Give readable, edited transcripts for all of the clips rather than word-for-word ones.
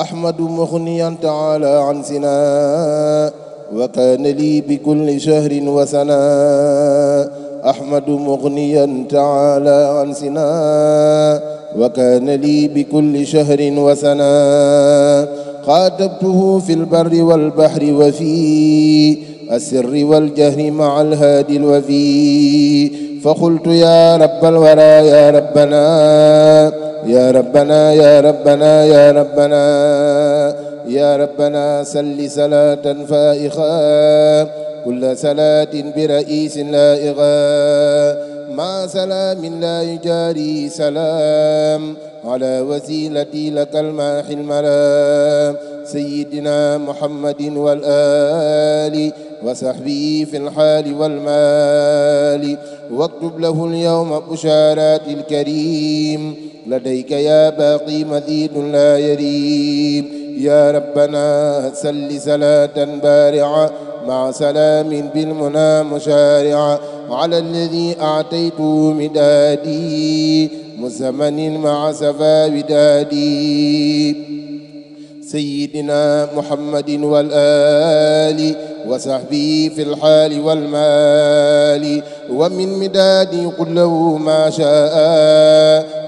أحمد مغنيا تعالى عن سنا وكان لي بكل شهر وسنا أحمد مغنيا تعالى عن سنا وكان لي بكل شهر وسنا خاطبته في البر والبحر وفي السر والجهر مع الهادي الوفي فقلت يا رب الورى يا ربنا يا ربنا يا ربنا يا ربنا يا ربنا سل صلاة فائقة كل صلاة برئيس لائقة مع سلام لا يجاري سلام على وسيلتي لك الماحي الملام سيدنا محمد والآل وصحبه في الحال والمال واكتب له اليوم بشارات الكريم لديك يا باقي مزيد لا يريم يا ربنا سل صلاة بارعة مع سلام بالمنى مشارعة على الذي أعطيته مدادي مزمن مع سفا ودادي سيدنا محمد والآل وصحبه في الحال والمال ومن مدادي قل له ما شاء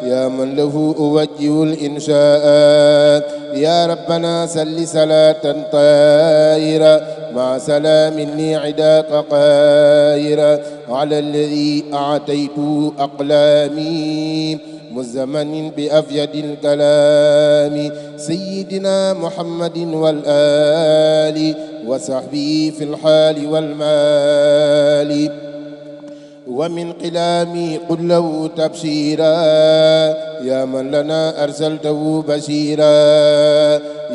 يا من له أوجه الإنشاء يا ربنا سل صلاة طائرة مع سلام لعداك قائرة على الذي أعطيت أقلامي مزمن بأفيد الكلام سيدنا محمد والآل وصحبه في الحال والمال ومن قلامي قل له تبشيرا يا من لنا أرسلته بشيرا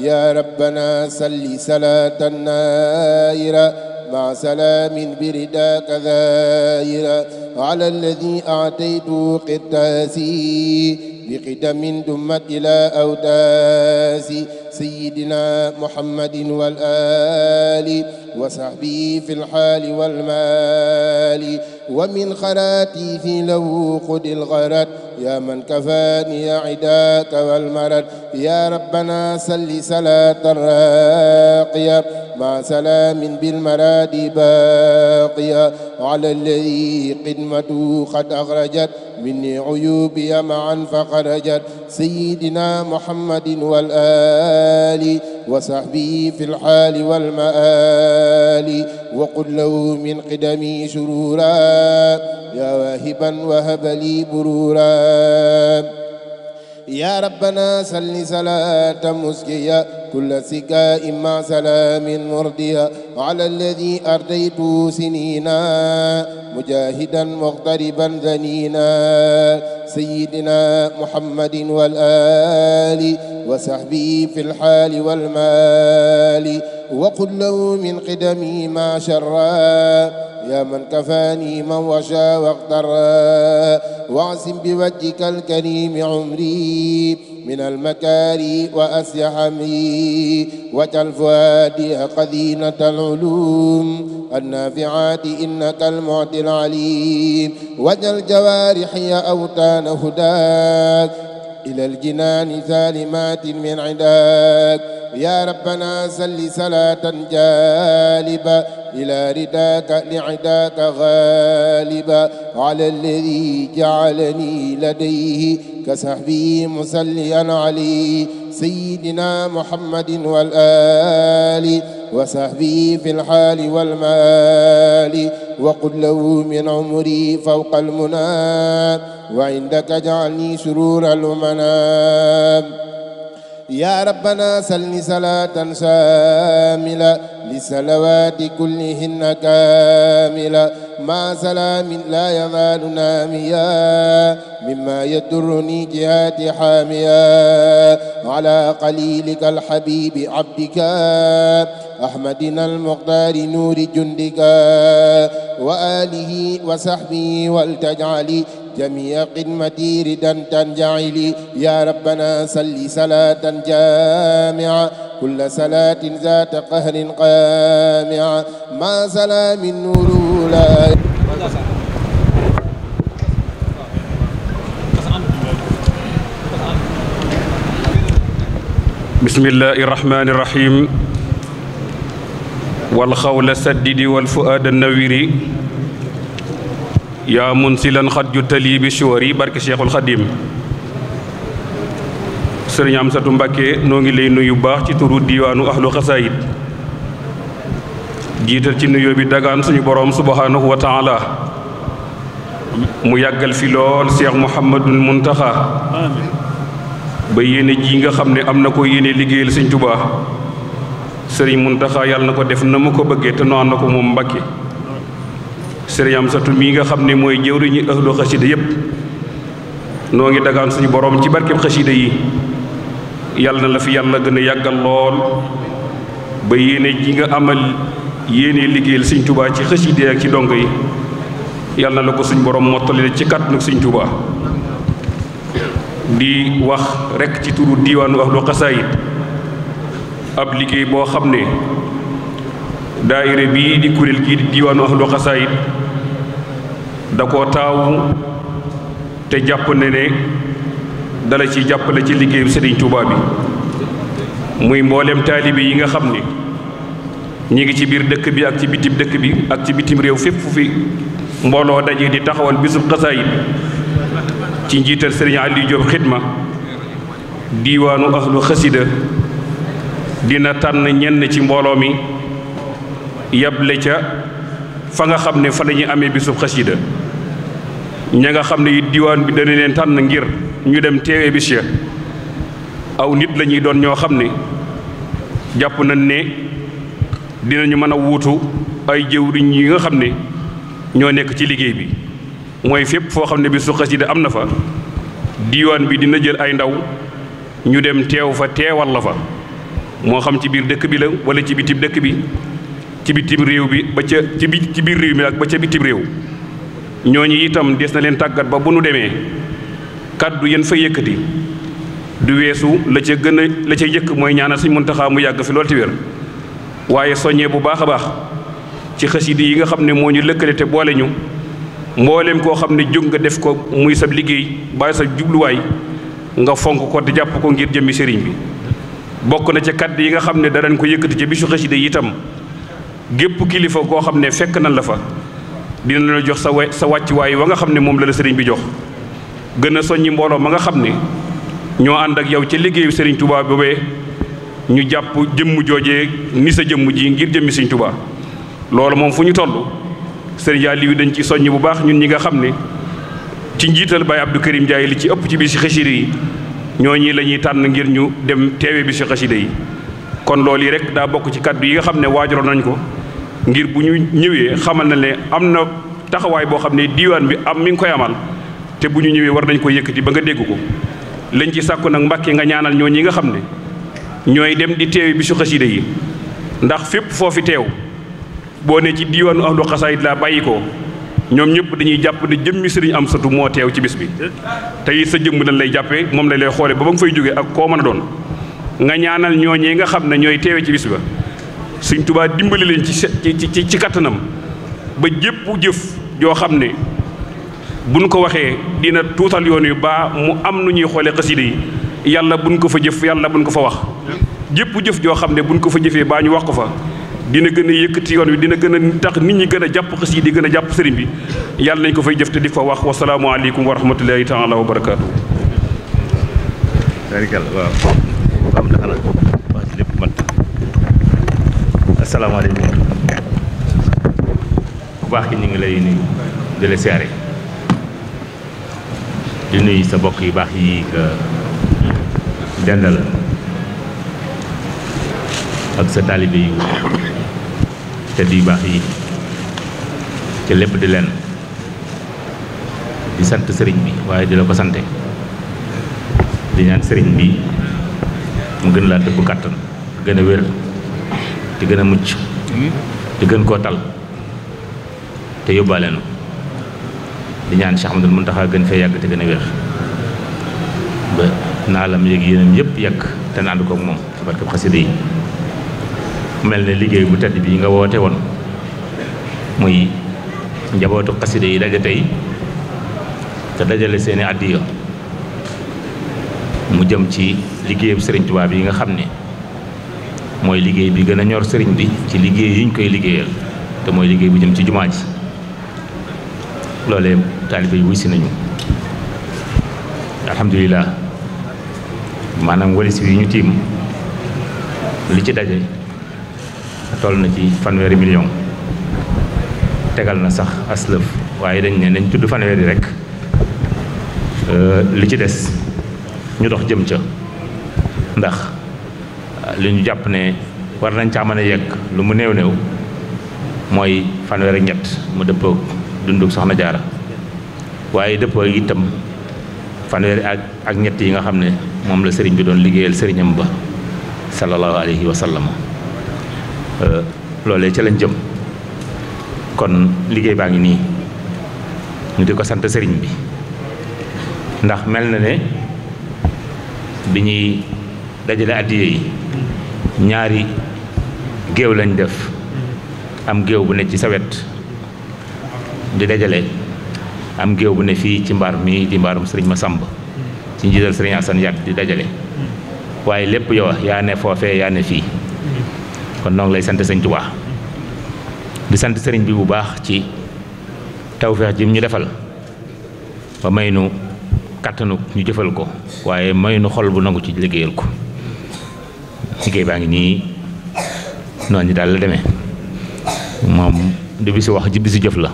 يا ربنا سل صلاة نائرة مع سلام برداك ذائرة على الذي أعطيته قرطاسي بقدم دمت إلى أوداسي سيدنا محمد والآل وصحبه في الحال والمال ومن خراتي له خذ الغرد يا من كفاني عداك والمرد يا ربنا سل صلاة راقية مع سلام بالمراد باقية على الذي قدمته قد أخرجت مني عيوبي معا فخرجت سيدنا محمد والآل وصحبه في الحال والمآل وقل له من قدمي شرورا يا واهبا وهب لي برورا يا ربنا سل صلاة مسكية كل سكاء مع سلام مرضية على الذي أرديت سنينا مجاهدا مغتربا ذنينا سيدنا محمد والآل وصحبه في الحال والمال وقل له من قدمي ما شرا يا من كفاني من وشى واغترى واعصم بوجهك الكريم عمري من المكاري وأسي حمي واجعل فؤادي قذينة العلوم النافعات إنك المعطي العليم واجعل جوارحي أوتان هداك إلى الجنان سالمات من عداك يا ربنا سل صلاة جالبة إلى رداك لعداك غالبا على الذي جعلني لديه كسحبه مصليا عليه سيدنا محمد والآل وصحبه في الحال والمال وقل له من عمري فوق المنى وعندك اجعلني شرور الأمناء يا ربنا سل صلاة شاملة للصلوات كلهن كاملة مع سلام لا يزال ناميا مما يضرني جهات حاميا على قليلك الحبيب عبدك أحمدنا المختار نور جندك وآله وصحبه ولتجعلي جميع قدمتي ردا تنجعلي يا ربنا سل صلاة جامعة كل صلاة ذات قهر قامعة مع سلام النور لا bismillahi irrahmani irrahim walxawla saddidi walfuaada nawiri yaa munsilan xat ju tali bi suwari barke Cheikhul Xadim. sëriñ Amsatu Mbàkke noo ngi lay nuyu baax ci turu diiwaanu ahlu xasaayid jiital ci nuyoo bi dagaan suñu boroom subhanahu wa taala mu yàggal fi lool Cheikh Mouhamadul Muntaxa ba yéene ji nga xam ne am na ko yéene liggéeyal Sëriñ Tuubaa sëriñ Muntaxa yàlla na ko def na mu ko bëggee te noo na ko moom Mbàkke. sëriñ Amsatu mii nga xam ne mooy jëwriñu ahlu xasida yépp noo ngi dagaan suñu boroom ci barkeb xasida yi yàlla na la fi yàlla gën a yàggal lool ba yéene ji nga amal yéene liggéeyal Sëriñ Tuubaa ci xasida ak ci donk yi yàlla na la ko suñu boroom mottali ci kàttanu Sëriñ Tuubaa. di wax rekk ci turu diiwaanu ahlu xasaayid ab liggéey boo xam ne daayira bii di kuréel gii di diiwaanu ahlu xasaayid da koo taawu te jàpp ne dala ci jàppale ci liggéeyu Sëriñ Tuubaa bi muy mboolem taalibe yi nga xam ne ñi ngi ci biir dëkk bi ak ci bitim dëkk bi ak ci bitim réew fépp fu fi mbooloo daje di taxawal bisub xasaayid ci njiital Sëriñ Aliou Diop xidma diiwaanu ahlu xasida dina tànn ñenn ci mbooloo mi yable ca fa nga xam ne fa lañuy amee bisub xasida ña nga xam ne it diiwaan bi dana leen tànn ngir ñu dem teewee bis ya aw nit lañuy doon ñoo xam ne jàpp nañ ne dinañu mën a wuutu ay jëwriñ yi nga xam ne ñoo nekk ci liggéey bi mooy fépp foo xam ne bisu xasida am na fa diiwaan bi dina jël ay ndaw ñu dem teew fa teewal la fa moo xam ci biir dëkk bi la wala ci bitim dëkk bi ci bitim réew bi ba ca ci biir réew mi ak ba ca bitim réew ñooñu itam des na leen tàggat ba bu nu demee kàddu yéen fa yëkkati du weesu la ca gën a la ca jëkk mooy ñaanal Sëriñ Muntaxa mu yàgg fi lool te wér waaye soññee bu baax a baax ci xasida yi nga xam ne moo ñu lëkkale te boole ñu mboolem koo xam ne jóg nga def ko muy sa liggéey bàyyi sa jubluwaay nga fonk ko te jàpp ko ngir jëmmi sëriñ bi bokk na ca kàddu yi nga xam ne danañ ko yëkkati ca bisu xasida yi itam gépp kilifa koo xam ne fekk nañ la fa dina la jox sa wàccuwaay wa nga xam ne moom la sëriñ bi jox gën a soññi mbooloo ma nga xam ne ñoo ànd ak yow ci liggéeyu Sëriñ Tuubaa boobee ñu jàpp jëmm joojee ni sa jëmm ji ngir jëmmi Sëriñ Tuubaa loolu moom fu ñu toll sëriñ Aliou dañ ci soññ bu baax ñun ñi nga xam ne ci njiital Baye Abdou Karim Ndiaye li ci ëpp ci bisi xasida yi ñooñi la ñuy tànn ngir ñu dem teewe bisi xasida yi kon loolu yi rek daa bokk ci kaddu yi nga xam ne waajaloon nañ ko ngir bu ñu ñëwee xamal na ne am na taxawaay boo xam ne diiwaan bi mi ngi koy amal te bu ñu ñëwee war nañ ko yëkkati ba nga dégg ko lañ ci sàkku nag Mbàkke nga ñaanal ñooñi nga xam ne ñooy dem di teewe bisu xasida yi ndax fépp foofi teew boo ne ci diiwaanu ahlu xasaayid laa bàyyi ko ñoom ñëpp dañuy jàpp ne jëmmi Sëriñ Amsatu moo teew ci bis bi te it sa jëmm dañ lay jàppee moom lañ lay xoole ba nga fay jógee ak koo mën a doon nga ñaanal ñooñee nga xam ne ñooy teewe ci bis ba Sëriñ Tuubaa dimbali leen ci kattanam ba jépp jëf joo xam ne buñ ko waxee dina tuutal yoon yu baa mu am nu ñuy xoole xasida yi yàlla buñ ko fa jëf yàlla buñ ko fa wax jépp jëf joo xam ne buñ ko fa jëfee baa ñu wax ko fa dina gën a yëkkati yoon wi dina gën a tax nit ñi gën a jàpp xasida yi di gën a jàpp sëriñ bi yàlla nañ ko fay jëf te di fa wax wasalaamu aleykum wa rahmatullahi taala wa barakaatu. waaw daxana wax ci lépp man asalaamaaleykum bu baax ki ñu ngi lay nuyu di la siyaare di nuyu sa bokk yu baax yi nga dendal ak sa taalibe yu tedd yu baax yi te lépp di leen di sant sëriñ bi waaye di la ko sante di ñaan sëriñ bi mu gën laa dëbb kàttan gën a wér te gën a mucc te gën koo tal te yóbbaale na di ñaan Cheikh Ahmadul Muntaxa gën fee yàgg te gën a wér ba naalam yéeg yéenam yëpp yàgg te na ànd koog moom ci barkeb xasida yi mel ne liggéey bu tedd bi nga woote woon muy njabootu xasida yi daje tey te dajale seeni àddiya mu jëm ci liggéeyam Sëriñ Tuubaa yi nga xam ne mooy liggéey bi gën a ñor sëriñ bi ci liggéey yi ñu koy liggéeyal te mooy liggéey bu jëm ci jumaa ji loolee taalibe yi wuy si nañu alhamdulilah maanaam walis yi ñu tiim li ci daje toll na ci fanweeri million tegal na sax aslëf waaye dañ ne nañ tudd fanweeri rek li ci des ñu dox jëm ca ndax li ñu jàpp ne war nañ caa mën a yegg lu mu néew néew mooy fanweer ak ñett mu dëppoo dunduk soxna jaara waaye dëppoo itam fanweeri ak ñett yi nga xam ne moom la sëriñ bi doon liggéeyal sëriñam ba sallallahu alayhi wa sallam loolee ca lañ jëm kon liggéey baa ngi nii ñu di ko sant sëriñ bi ndax mel na ne bi ñuy dajale addiye yi ñaari géew lañ def am géew bu ne ci sa wet di dajale am géew bu ne fii ci mbaar mi di mbaarum sëriñ Masamba ci njiital sëriñ Asan Yàgg di dajale waaye lépp yow yaa ne foofee yaa ne fii kon noo ngi lay sant sëñ Tuubaa di sant sëriñ bi bu baax ci tawfeex jim ñu defal ba may nu kàttanu ñu jëfal ko waaye may nu xol bu nangu ci liggéeyal ko liggéey baa ngi nii noonu daal la demee moom du bisu wax ji bisu jëf la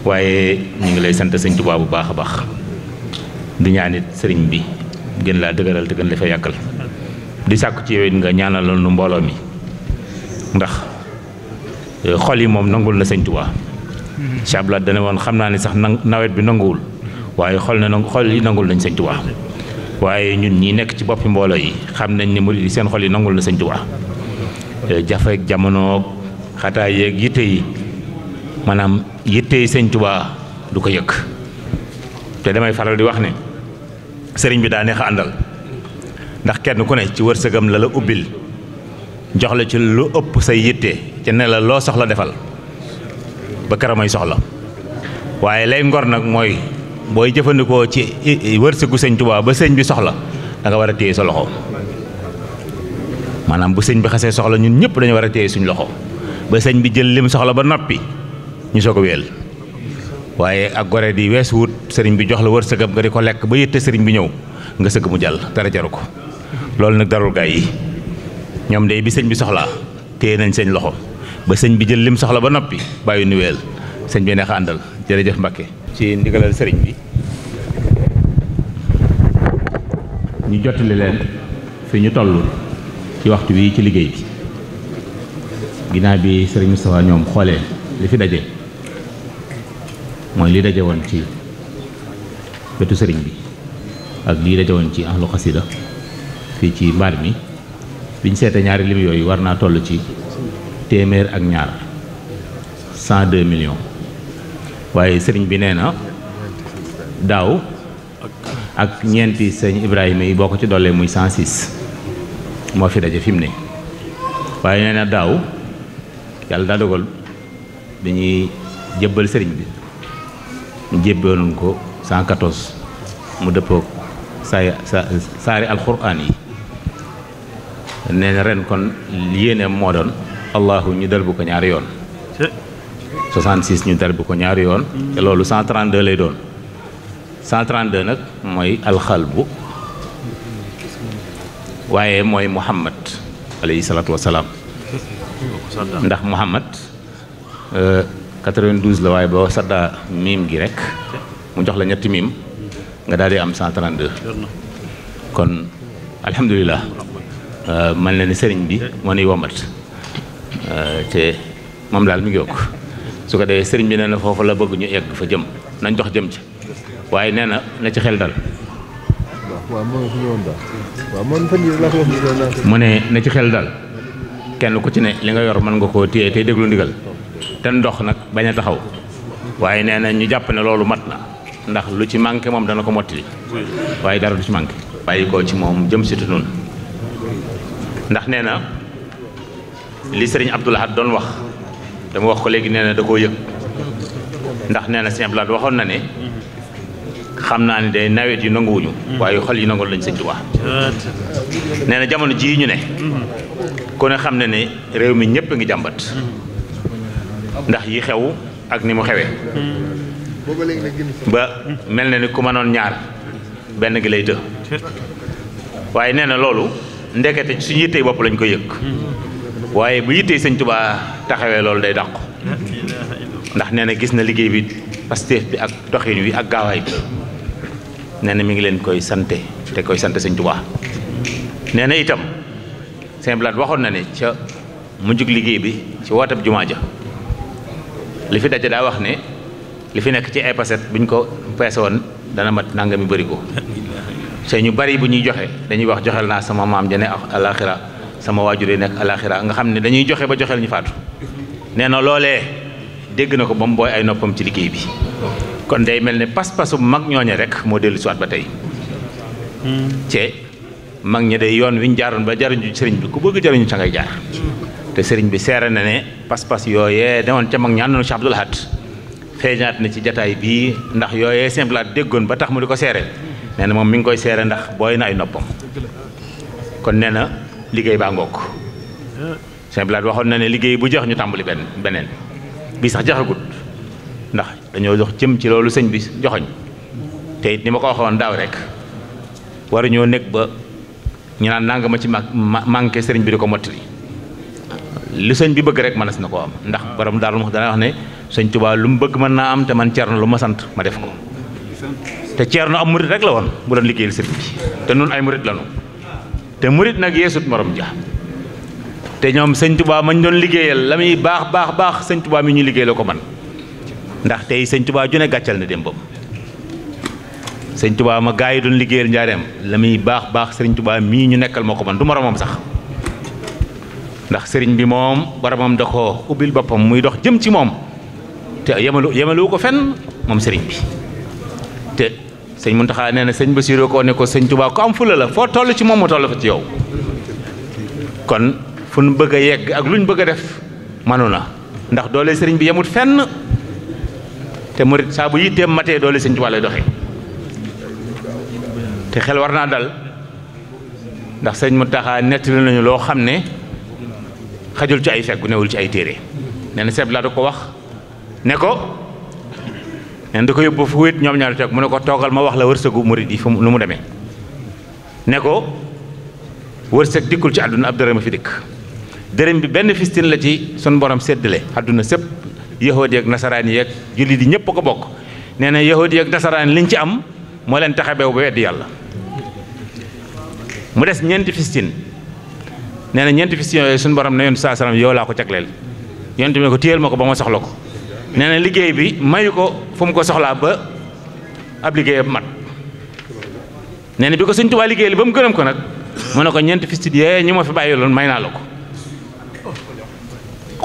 waaye ñu ngi lay sant sëñ Tuubaa bu baax a baax di ñaanit sëriñ bi gën laa dëgëral te gën la fa yàggal di sàkku ci yow it nga ñaanal nu mbooloo mi ndax xol yi moom nangul na sëñ Tuubaa Cheikh Abdoulaye dana woon xam naa ne sax nawet bi nanguwul waaye xol yi nangul nañ sëñ Tuubaa waaye ñun ñi nekk ci boppi mbooloo yi xam nañ ne murid yi seen xol yi nangul na sëñ Tuubaa jafeek jamono xataa yeeg yitte yi maanaam yitte yi sëñ Tuubaa du ko yëg te damay faral di wax ne sëriñ bi daa neex a àndal ndax kenn ku ne ci wërsëgam la ubbil jox la ci lu ëpp say yitte ci ne la loo soxla defal ba karamay soxla waaye lay ngor nag mooy booy jëfandikoo ci wërsëgu sëñ Tuubaa ba sëñ bi soxla da nga war a téye sa loxo maanaam bu sëñ bi xasee soxla ñun ñëpp dañu war a téye suñ loxo ba sëñ bi jël lim soxla ba noppi ñu soog a wéel waaye ak gore di wees wut sëriñ bi jox la wërsëgam nga di ko lekk ba yëtte sëriñ bi ñëw nga sëgg mu jàll dara jaru ko loolu nag darul gaay yi ñoom day bi sëñ bi soxlaa téye nañ seen loxo ba sëñ bi jël lim soxla ba noppi bàyyi nu wéel sëñ bi neex a àndal jërëjëf Mbàkke ci ndigalal sëriñ bi ñu jottali leen fi ñu toll ci waxtu wi ci liggéey bi ginnaaw bi sëriñ Moustapha ñoom xoolee li fi daje mooy li daje woon ci wetu sëriñ bi ak lii daje woon ci ahlu xasida fii ci mbaar mi biñ seete ñaari lim yooyu war naa toll ci téeméer ak ñaar 102 millions waaye sëriñ bi nee na daaw ak ñeenti sëñ Ibrahima yi boo ko ci dollee muy 106 moo fi daje fi mu ne waaye nee na daaw yàlla daa dogal dañuy jébbal sëriñ bi ñu jébbaloon ko 114 mu dëppoog saari alxuraan yi nee na ren kon yéeneem moo doon allahu ñu dal bu ko ñaari yoon 66 ñu dal bu ko ñaari yoon te loolu 132 lay doon 132 nag mooy alxalbu waaye mooy muhammad alayhi salaatu wasalaam ndax muhammad 92 la waaye boo saddaa miim gi rek mu jox la ñetti miim nga daal di am 132 kon alhamdulilah man la ni sëriñ bi moo nuy womat te moom daal mi ngi yokk su ko defee sëriñ bi nee na foofu la bëgg ñu egg fa jëm nañ dox jëm ci waaye nee na ci xel dal mu ne na ci xel dal kenn ku ci ne li nga yor mën nga koo téye tey déglu ndigal te ndox nag bañ a taxaw waaye nee na ñu jàpp ne loolu mat na ndax lu ci manqué moom dana ko mottali waaye dara du ci manqué bàyyi ko ci moom jëm si noonu ndax nee na li sëriñ Abdou Lahad doon wax dama wax ko léegi nee na da koo yëg ndax nee na sëriñ Abdou Lahad waxoon na ne xam naa ne day nawet yi nanguwuñu waaye xol yi nangul lañ sëñ Tuubaa nee na jamono jii ñu ne ku ne xam ne ne réew mi ñëpp a ngi jàmbat ndax yi xew ak ni mu xewee ba mel na ni ku mënoon ñaar benn gi lay të waaye nee na loolu ndekete suñu yittey bopp lañ ko yëg waaye bu yittey sëñ Tuubaa taxawee loolu day dàqu ndax nee na gis na liggéey bi Pastef bi ak doxin wi ak gaawaay bi nee na mi ngi leen koy sante te koy sante sëñ Tuubaa nee na itam Sëñ Blaat waxoon na ne ca mujjug liggéey bi ci wootab jumaa ja li fi daje daa wax ne li fi nekk ci ay paset buñ ko peese woon dana mat nangami bëri ko te ñu bari bu ñuy joxe dañuy wax joxel naa sama maam ja ne alaxira sama waajur yi nekk alaxira nga xam ne dañuy joxe ba joxel ñu faatu nee na loolee dégg na ko ba mu booy ay noppam ci liggéey bi kon day mel ne pas-pasu mag ñooñe rek moo dellu siwaat ba tey ci mag ñi day yoon wi ñu jaaroon ba jariñu sëriñ bi ku bëgg jariñu ca ngay jaar te sëriñ bi seere na ne pas-pas yooyee demoon ca mag ñaan nañu Cheikh Abdoul Ahad feeñaat na ci jataay bii ndax yooyee Sëñ Blaat déggoon ba tax mu di ko seere nee na moom mi ngi koy seere ndax booy na ay noppam kon nee na liggéey baa ngoog Sëñ Blaat waxoon na ne liggéey bu jeex ñu tàmbali beneen bii sax jeexagut ndax dañoo jox jëm ci loolu sëñ bi joxoñ te it ni ma ko waxoon daaw rek waruñoo nekk ba ñu naan nanga ma ci manqué sëriñ bi di ko mottali li sëñ bi bëgg rek mënees na koo am ndax borom Daaru Muxti dana wax ne sëñ Tuubaa lu mu bëgg mën naa am te man Ceerno lu ma sant ma def ko te Ceerno am murit rek la woon bu doon liggéeyal sëriñ bi te nun ay murit lanu te murit nag yeesut morom ja te ñoom sëñ Tuubaa mañ doon liggéeyal la muy baax sëñ Tuubaa mi ñu liggéey la ko man ndax tey sëñ Tuubaa ju ne gàccal na démbam sëñ Tuubaa ma gaa yi doon liggéeyal njaareem la muy baax sëriñ Tuubaa mii ñu nekkal moo ko man du moromam sax ndax sëriñ bi moom boromam da ko ubbil boppam muy dox jëm ci moom te yemalu ko fenn moom sëriñ bi te sëñ Muntaxa nee na sëñ Basiru ko ne ko sëñ Tuubaa ko am fula la foo toll ci moom mu toll fa ci yow kon fu nu bëgg a yegg ak lu ñu bëgg a def manu na ndax doole sëriñ bi yemut fenn te murit saa bu yitteem matee doole sëñ Tuubaa lay doxee te xel war naa dal ndax sëñ Muntaxa nettali nañu loo xam ne xajul ci ay fekk newul ci ay téere nee na Sëñ Blaat da ko wax ne ko neen da ko yóbbu fu wét ñoom ñaari toog mu ne ko toogal ma wax la wërsëgu murit yi fu nu mu demee ne ko wërsëg dikkul ci àdduna ab dërëm a fi dikk dërëm bi benn fistin la ci sun borom séddale àdduna sépp yahoodi ak nasaraan yi ak jullit yi ñëpp ko bokk nee na yahoodi ak nasaraan liñ ci am moo leen tax a beew ba weddi yàlla mu des ñeenti fistin nee na ñeenti fistin yooyu suñu borom ne yoon saa salaam yow laa ko jagleel yonent bi ne ko téyel ma ko ba ma soxla ko nee na liggéey bi mayu ko fu mu ko soxlaa ba ab liggéeyam mat nee na bi ko Sëñ Tuubaa liggéey ba mu gërëm ko nag mu ne ko ñeenti fistin yee ñi ma fi bàyyi loon may naa la ko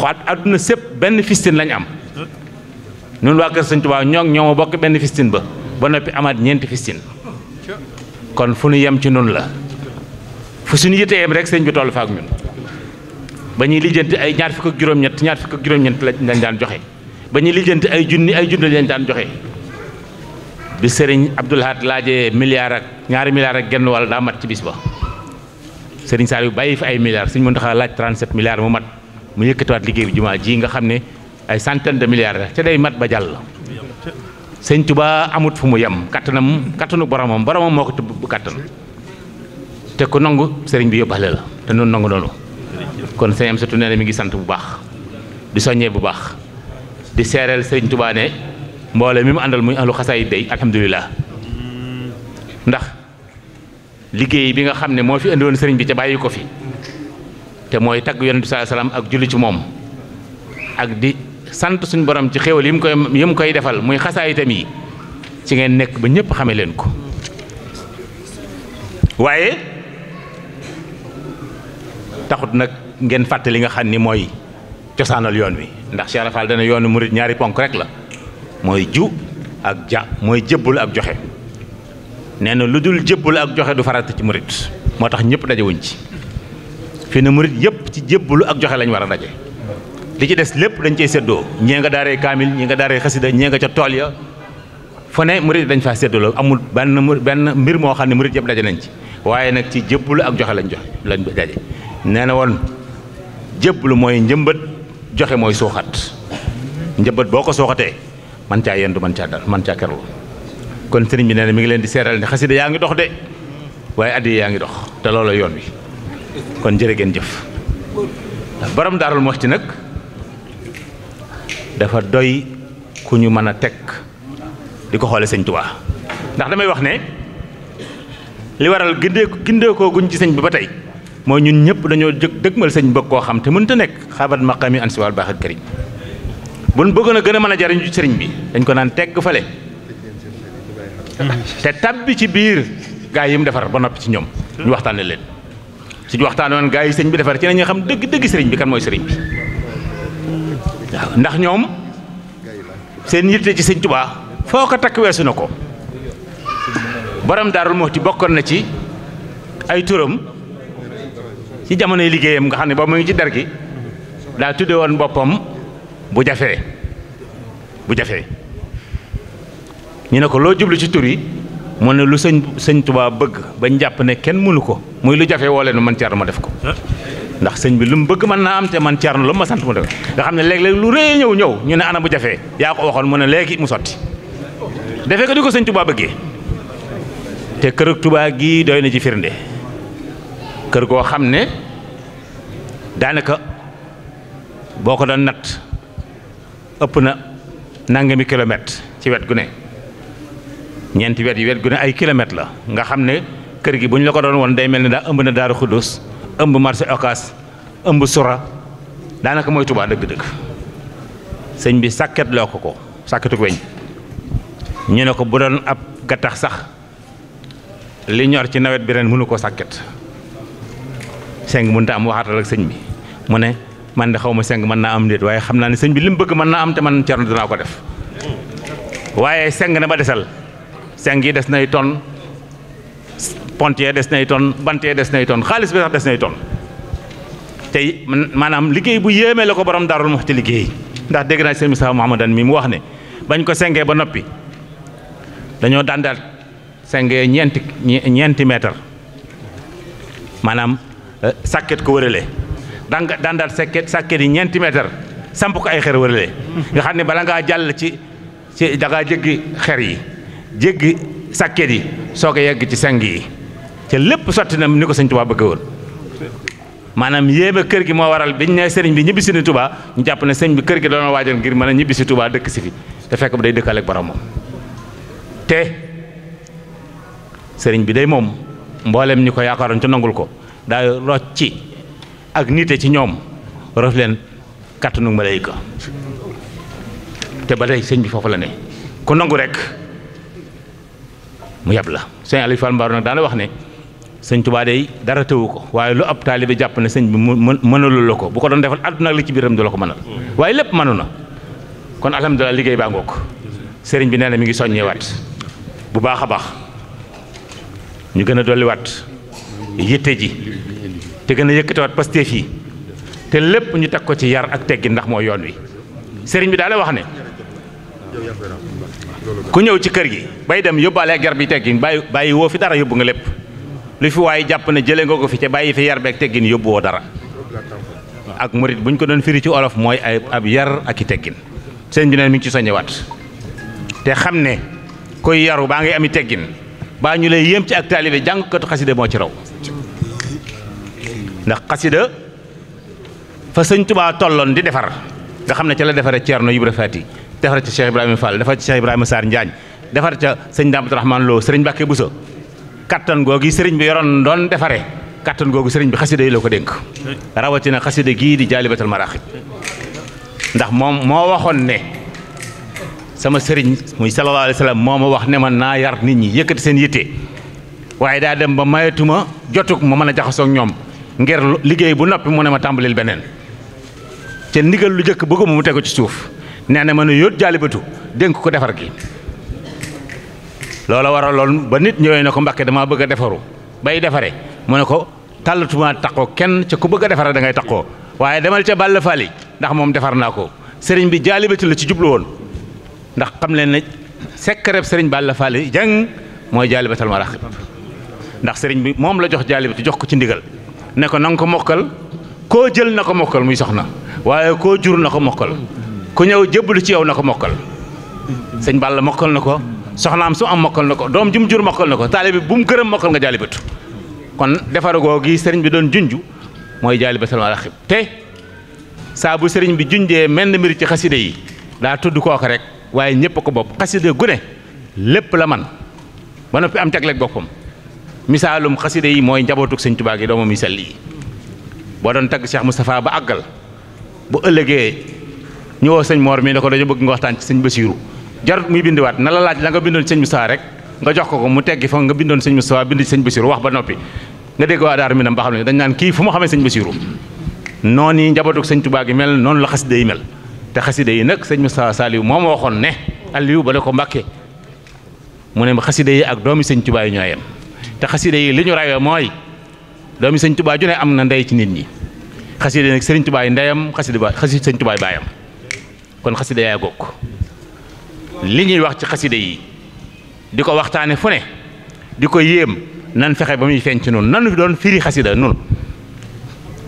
xaat àdduna sépp benn fistin lañ am ñun waa kër Sëñ Tuubaa ñoo ma bokk benn fistin ba noppi amaat ñeenti fistin kon fu ñu yem ci nun la fu suñu yitee yem rek sëñ bi toll fa ak ñun ba ñuy lijjanti ay ñaar fukk ak juróom-ñett lañ daan joxe ba ñuy lijjanti ay junni lañ daan joxe bi sëriñ Abdoul Ahad laajee ñaari milliards ak genn wàll daa mat ci bis ba sëriñ Saliou bàyyi fi ay milliards Sëñ Muntaxa laaj 37 milliards mu mat mu yëkkatiwaat liggéey bi jumaa ji nga xam ne ay centaine de milliards la ca day mat ba jàll Sëñ Tuubaa amut fu mu yem kattanu boromam moo ko tubb kattan te ku nangu sëriñ bi yóbbaale la te noonu nangu noonu kon sëñ am surtout nee na mi ngi sant bu baax di soññee bu baax di seereel sëriñ Tuubaa ne mboole mi mu àndal muy ahlu xasaayid day alhamdulilah ndax liggéey bi nga xam ne moo fi indi woon sëriñ bi ca bàyyi ko fi te mooy tagg yonent bi sallallahu alayhi wasallam ak julli ci moom ak di sant suñu borom ci xéewal yi mu koy defal muy xasaayitam yi ci ngeen nekk ba ñëpp xame leen ko waaye taxut nag ngeen fàtte li nga xam ni mooy cosaanal yoon wi ndax Cheikh Rafal dana yoonu murit ñaari ponk rek la mooy ju ak ja mooy jébbul ak joxe nee na lu dul jébbul ak joxe du farata ci murit moo tax ñëpp dajewuñ ci fi ne murit yëpp ci jébbulu ak joxe lañ war a daje li ci des lépp dañ cey séddoo ñee nga daaree kaamil ñii nga daaree xasida ñee nga ca tool ya fu ne murit dañ faa séddoo amul benn mbir moo xam ne murit yëpp daje nañ ci waaye nag ci jébbulu ak joxe lañ daje nee na woon jébbalu mooy njëmbat, joxe mooy suuxat. njëmbat boo ko suuxatee man caa yendu man caa dal man caa kerlu. kon sëriñ bi nee na mi ngi leen di seeral ne xasida yaa ngi dox de waaye addi yaa ngi dox te loolu yoon wi kon jërë ngeen jëf. borom Daarul Muxti nag dafa doy ku ñu mën a teg di ko xoole sëñ Tuubaa ndax damay wax ne li waral gindeekoo guñ ci sëñ bi ba tey mooy ñun ñëpp dañoo dëgmal sëñ bëgg koo xam te mënta nekk xabat maqami an siwal baaxil karim buñ bëggoon a gën a mën a jariñ ci sëriñ bi dañ ko naan tegg fale te tabbi ci biir gaa yi mu defar ba noppi ci ñoom ñu waxtaane leen suñu waxtaan woon gaa yi sëñ bi defar ci nañu xam dëgg sëriñ bi kan mooy sëriñ bi waaw ndax ñoom seen yitte ci sëñ Tuubaa foo ko takk weesu na ko. borom Daarul Muxti bokkoon na ci ay turam ci jamonoy liggéeyam nga xam ne boobu mu ngi ci der gi daa tudde woon boppam bu jafee ñu ne ko loo jublu ci tur yi mu ne lu sëñ Tuubaa bëgg bañ jàpp ne kenn mënu ko muy lu jafe woo leen man Ceerno ma def ko ndax sëñ bi lu mu bëgg mën naa am te man Ceerno lu ma sant mu def nga xam ne léeg-léeg lu rëy ñëw ñu ne ana bu jafee yaa ko waxoon mu ne léegi mu sotti defee ko di ko sëñ Tuubaa bëggee te kër Tuubaa gii doy na ci firnde kër goo xam ne daanaka boo ko doon natt ëpp na nangami kilomètre ci wet gu ne ñeenti wet yi wet gu ne ay kilomètre la nga xam ne kër gi bu ñu la ko doon woon day mel ne daa ëmb na Daaru Xuddus ëmb marché Ocass ëmb Sura daanaka mooy Tuubaa dëgg-dëgg sëñ bi sàkket loo ko sàkketu weñ ñu ne ko bu doon ab gattax sax li ñor ci nawet bi ren mënu koo sàkket seng mënta am waxaatal ak sëñ bi mu ne man de xaw ma seng mën naa am déet waaye xam naa ne sëñ bi li mu bëgg mën naa am te man Ceerno dinaa ko def waaye seng na ba desal seng yi des nay ton pont yee des nay ton bant yee des nay ton xaalis bi sax des nay ton tey maanaam liggéey bu yéeme la ko borom Daarul Muxti liggéey ndax dégg naa sëñ Moussa Mouhamadan mi mu wax ne bañ ko sengee ba noppi dañoo dandaat sengee ñeenti mètre maanaam sàkket ko wërale dandaat sàkket yi ñeenti mètre samp ko ay xer wërale nga xam ne bala ngaa jàll ci da ngaa jéggi xer yi jéggi sàkket yi soog a yegg ci seng yi te lépp sotti na ni ko sëñ Tuubaa bëgg woon maanaam yéeme kër gi moo waral biñ ne sëriñ bi ñibbisi ni Tuubaa ñu jàpp ne sëñ bi kër gi doon waajal ngir mën a ñibbisi Tuubaa dëkk si fi te fekk ba day dëkkaale ak boromam te sëriñ bi day moom mboolem ñi ko yaakaaroon ci nangul ko daa rocci ak nite ci ñoom rof leen kàttanu malayka te ba tey sëñ bi foofu la ne ku nangu rek mu yab la sëñ Aliou Fall Mbaar nag daana wax ne sëñ Tuubaa day dara tëwu ko waaye lu ab taalibe jàpp ne sëñ bi mënalul la ko bu ko doon defal àdduna ak li ci biiram du la ko mënal waaye lépp mënu na kon alhamdulilah liggéey baa ngoog sëriñ bi nee na mi ngi soññewaat bu baax a baax ñu gën a dolliwaat yitte ji te gën a yëkkatiwaat pasteef yi te lépp ñu teg ko ci yar ak teggi ndax mooy yoon wi sëriñ bi daal wax ne ku ñëw ci kër gi bay dem yóbbaale ak yar bi teggin bàyyi woo fi dara yóbbu nga lépp lu fi waaye jàpp ne jëlee nga ko fi ca bàyyi fi yar beeg teggin yóbbu woo dara ak murit bu ñu ko doon firi ci olof mooy ay ab yar ak i teggin sëriñ bi ne mi ngi ci soññewaat te xam ne koy yaru baa ngay ami teggin baa ñu lay yéem ci ak taalibe jàngkatu xasida moo ci raw ndax xasida fa sëñ Tuubaa tolloon di defar nga xam ne ca la defare Ceerno Ibra Faati defar ca Cheikh Ibrahima Fall defar ca Cheikh Ibrahima Sarr Njaañ defar ca sëñ Daam Abdourahmane Lo sëriñ Mbàkke Buso kattan googu sëriñ bi yoroon doon defare kattan googu sëriñ bi xasida yi la ko dénk rawatina xasida gii di Jaalibatul Maraaxib ndax moom moo waxoon ne sama sëriñ muy sallallahu alayhi wa sallam moo ma wax ne man naa yar nit ñi yëkkati seen yitte waaye daa dem ba mayatuma jotug ma mën a jaxasoo ak ñoom ngir liggéey bu noppi mu ne ma tàmbalil beneen te ndigal lu jëkk bëgguma mu tegu ci suuf nee na ma ne yóot jaalibatu dénk ko defar gi loola waraloon ba nit ñëwee ne ko Mbàkke damaa bëgg a defaru bay defare mu ne ko tàllatuma taqoo kenn ca ku bëgg a defare da ngay taqoo waaye demal ca Balla Fally ndax moom defar naa ko sëriñ bi jaalibatu la ci jublu woon ndax xam leen ne sekkareb sëriñ Balla Fally jàng mooy Jaalibatul Maraaxib ndax sëriñ bi moom la jox jaalibatu jox ko ci ndigal ne ko nanga ko mokkal koo jël na ko mokkal muy soxna waaye koo jur na ko mokkal ku ñëw jébbalu ci yow na ko mokkal sëñ Balla mokkal na ko soxnaam su am mokkal na ko doom ju mu jur mokkal na ko taalibe bu mu gërëm mokkal nga jaalibatu kon defar googi sëriñ bi doon junju mooy jaalibatul maraaxib te saa bu sëriñ bi junjee menn mbir ci xaside yi daa tudd kooka rek waaye ñëpp ko bopp xaside gune lépp la man ba noppi am tegleeg boppam misaalum xaside yi mooy njabootug sëñ Tuubaa gi doomam yi sell yi boo doon tagg Cheikh Moustapha ba àggal bu ëllëgee ñëwoo sëñ Mor mi ne ko dañu bëgg nga waxtaan ci sëñ Basiiru jarut muy bindiwaat na la laaj la nga bindoon sëñ Moustapha rek nga jox ko mu teggi fa nga bindoon sëñ Moustapha bind ci sëñ Basiiru wax ba noppi nga dégg waa daar mi nam ba xam ne dañ naan kii fu mu xamee sëñ Basiiru noonu yi njabootug sëñ Tuubaa gi mel noonu la xaside yi mel te xaside yi nag sëñ Moustapha Saliou moo ma waxoon ne Aliou ba la ko Mbàkke mu ne xaside yi ak doomi sëñ Tuubaa yi ñoo yem te xaside yi li ñu rawee mooy doomi sëñ Tuubaa ju ne am na ndey ci nit ñi xaside nag sëriñ Tuubaa yi ndeyam xaside sëñ Tuubaa yi baayam kon xaside yaa gokk li ñuy wax ci xaside yi di ko waxtaane fu ne di ko yéem nan fexe ba muy feeñ ci noonu nan doon firi xasida noonu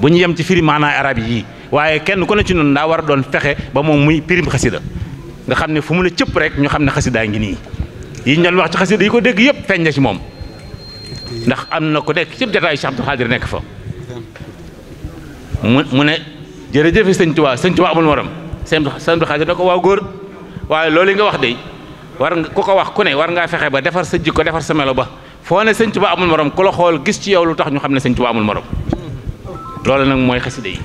bu ñu yem ci firi maanaa arab yi waaye kenn ku ne ci noonu daa war a doon fexe ba moom muy pirim xasida nga xam ne fu mu la cëpp rek ñu xam ne xasidaa ngi nii yi ñu doon wax ci xasida yi ko dégg yëpp feeñ na ci moom ndax am na ku nekk ci jotaayu Cheikh Abdou Khadir nekk fa mu ne jërëjëf sëñ Tuubaa amul morom sëñ Abdou Khadir ne ko waaw góor waaye loolu nga wax de war nga ku ko wax ku ne war ngaa fexe ba defar sa jikko defar sa melo ba foo ne sëñ Tuubaa amul morom ku la xool gis ci yow lu tax ñu xam ne sëñ Tuubaa amul morom loolu nag mooy xasida yi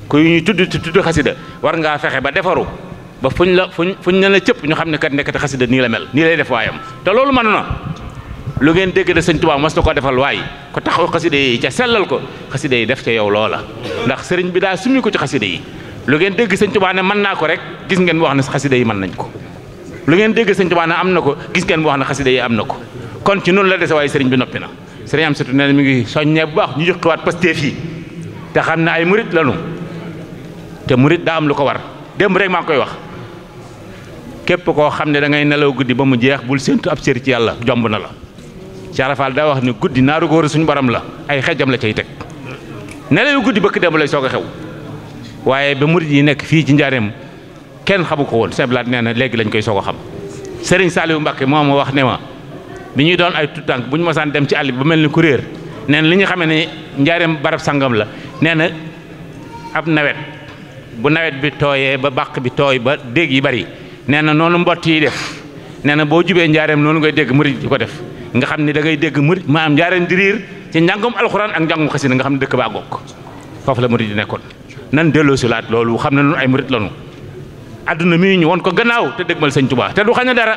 ku ñuy tudd xasida war ngaa fexe ba defaru ba fuñ ne la cëpp ñu xam ne kat nekkati xasida nii la mel nii lay def waayam te loolu mën na lu ngeen dégg de sëñ Tuubaa mos na ko defal waay ko taxaw xasida yi ca sellal ko xasida yi def ca yow loola ndax sëriñ bi daa summi ko ci xasida yi lu ngeen dégg sëñ Tuubaa ne mën naa ko rek gis ngeen mu wax ne xasida yi mën nañ ko lu ngeen dégg sëñ Tuubaa ne am na ko gis ngeen mu wax ne xasida yi am na ko kon ci noonu la dese waaye sëriñ bi noppi na sëriñ am surtout nee na mi ngi soññee bu baax ñu joxewaat Pastef yi te xam ne ay murit lanu te murit daa am lu ko war démb rek maa ngi koy wax képp koo xam ne da ngay nelaw guddi ba mu jeex bul séntu ab cër ci yàlla jomb na la Cheikh Rafal daa wax ne guddi naaru góor suñu borom la ay xejjam la cay teg nelaw guddi bëkk démb lay soog a xew waaye ba murit yi nekk fii ci njaareem kenn xamu ko woon Sëñ Blaat nee na léegi lañ koy soog a xam Serigne Saliou Mbacké moo ma wax ne ma bi ñuy doon ay tuttànk bu ñu mosaan dem ci àll bi ba mel ni ku réer nee na li ñu xamee ne njaareem barab sangam la nee na ab nawet bu nawet bi tooyee ba bàq bi tooy ba dégg yi bari nee na noonu mbott yi def nee na boo jubee njaareem noonu ngay dégg murit di ko def nga xam ne da ngay dégg murit maanaam njaareem di riir ci njàngum alxuraan ak njàngum xasida nga xam ne dëkk baa gokk foofu la murit di nekkoon nan delloo si laat loolu xam ne noonu ay murit lanu adduna mii ñu won ko gannaaw te dëgmal sëñ Tuubaa te du xañ a dara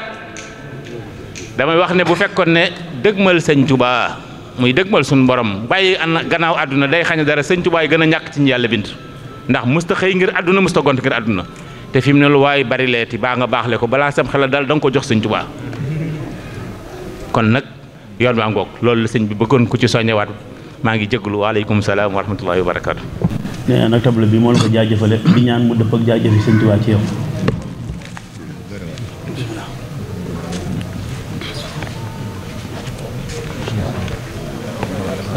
damay wax ne bu fekkoon ne dëgmal sëñ Tuubaa muy dëgmal suñu borom bàyyi gannaaw adduna day xañ a dara sëñ Tuubaa yi gën a ñàkk ci ñu yàlla bind ndax musta xëy ngir adduna musta gont ngir adduna te fi mu ne lu waaye bari leeti baa nga baaxle ko balaa sam xel dal da nga ko jox sëñ Tuubaa kon nag yoon waa ngoog loolu la sëñ bi bëggoon ku ci soññewaat maa ngi jégalu waaleykum salaam wa rahmatullahi wa barakaatu. nee na nag table bi moo la ko jaajëfale di ñaan mu dëpp ak jaajëfi sëñ Tuubaa ci yow.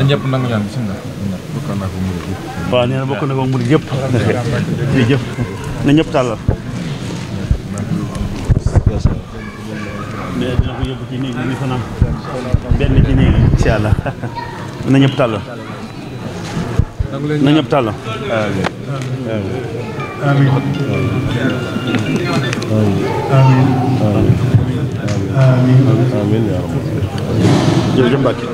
ñëpp nangu ñaan bismillah waaw nee na bokk na ko murid yëpp jërëjëf na ñëpp tàllal mais dina ko yóbbu ci néeg bi fanaan benn ci néeg incha allah na ñëpp tàllal na ñëpp tàllal amiin amiin amiin jërëjëf Mbacke